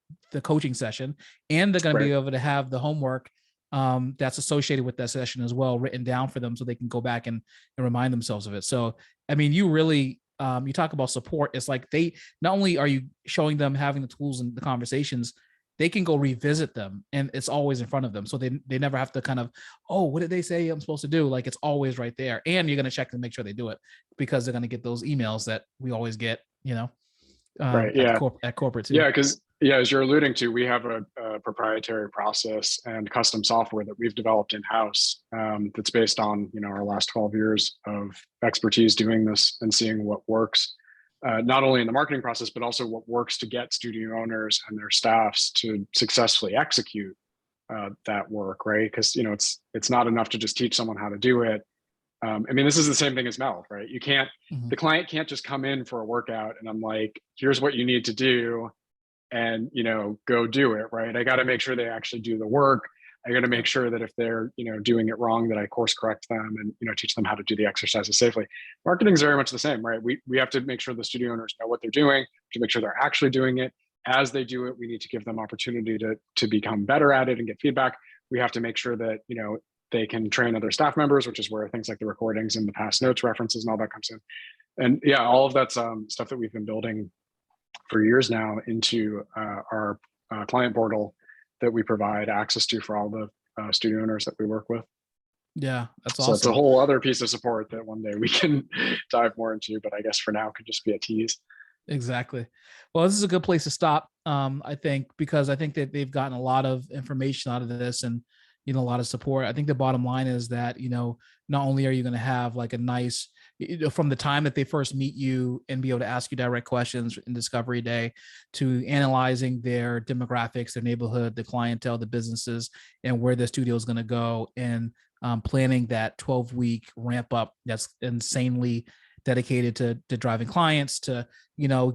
coaching session, and they're going to be able to have the homework that's associated with that session as well written down for them, so they can go back and remind themselves of it. So, I mean, you really, you talk about support. It's like they, not only are you showing them, having the tools and the conversations, they can go revisit them, and it's always in front of them. So they never have to kind of, oh, what did they say I'm supposed to do? Like, it's always right there. And you're going to check to make sure they do it, because they're going to get those emails that we always get, at corporate too. Yeah. Cause as you're alluding to, we have a proprietary process and custom software that we've developed in-house, that's based on, our last 12 years of expertise doing this and seeing what works, not only in the marketing process, but also what works to get studio owners and their staffs to successfully execute that work, right? Because, it's not enough to just teach someone how to do it. I mean, this is the same thing as MELD, right? You can't, the client can't just come in for a workout and I'm like, here's what you need to do, and, go do it, right? I got to make sure they actually do the work. I got to make sure that if they're, doing it wrong, that I course correct them and, teach them how to do the exercises safely. Marketing is very much the same, right? We have to make sure the studio owners know what they're doing, to make sure they're actually doing it. As they do it, we need to give them opportunity to become better at it and get feedback. We have to make sure that, they can train other staff members, which is where things like the recordings and the past notes references and all that comes in. And yeah, all of that's stuff that we've been building for years now into our client portal that we provide access to for all the studio owners that we work with. Yeah, that's awesome. So it's a whole other piece of support that one day we can dive more into, but I guess for now could just be a tease. Exactly. Well, this is a good place to stop, I think, because I think that they've gotten a lot of information out of this, and a lot of support. I think the bottom line is that, not only are you going to have like a nice, from the time that they first meet you and be able to ask you direct questions in discovery day, to analyzing their demographics, their neighborhood, the clientele, the businesses, and where the studio is going to go, and planning that 12-week ramp up that's insanely dedicated to driving clients, to,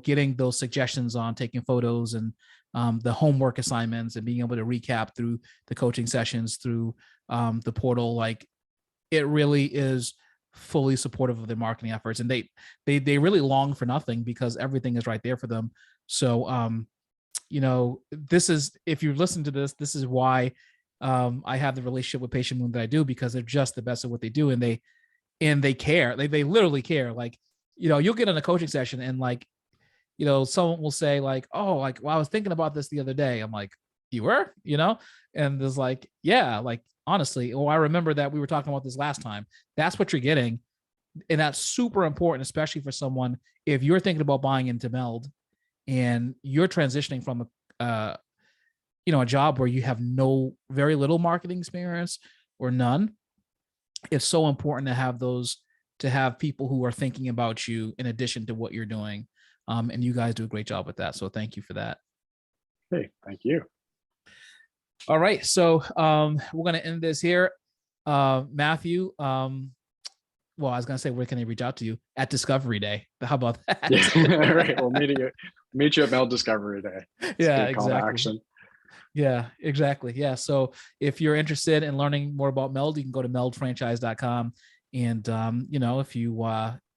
getting those suggestions on taking photos, and the homework assignments, and being able to recap through the coaching sessions through the portal. Like, it really is fully supportive of their marketing efforts, and they really long for nothing, because everything is right there for them. So, this is, if you listen to this is why I have the relationship with Patient Moon that I do, because they're just the best at what they do, and they care. They literally care. Like, you'll get in a coaching session, and like, someone will say like, oh, like, well, I was thinking about this the other day. I'm like, you were, and there's like, yeah, like, honestly, I remember that we were talking about this last time. That's what you're getting. And that's super important, especially for someone, if you're thinking about buying into MELD and you're transitioning from a job where you have very little marketing experience or none. It's so important to have people who are thinking about you in addition to what you're doing. And you guys do a great job with that. So thank you for that. Hey, thank you. All right. So we're going to end this here. Matthew, well, I was going to say, where can they reach out to you? At Discovery Day. How about that? Yeah. Right. We'll meet you at MELD Discovery Day. Yeah, exactly. Call to action. Yeah, exactly. Yeah. So if you're interested in learning more about MELD, you can go to meldfranchise.com. And, if you,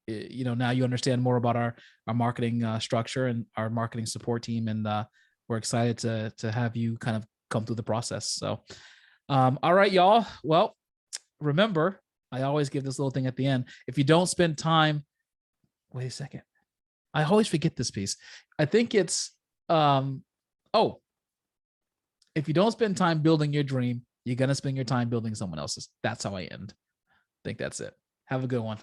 now you understand more about our marketing structure and our marketing support team. And we're excited to have you kind of come through the process. So, all right, y'all. Well, remember, I always give this little thing at the end. If you don't spend time, wait a second. I always forget this piece. I think it's, if you don't spend time building your dream, you're going to spend your time building someone else's. That's how I end. I think that's it. Have a good one.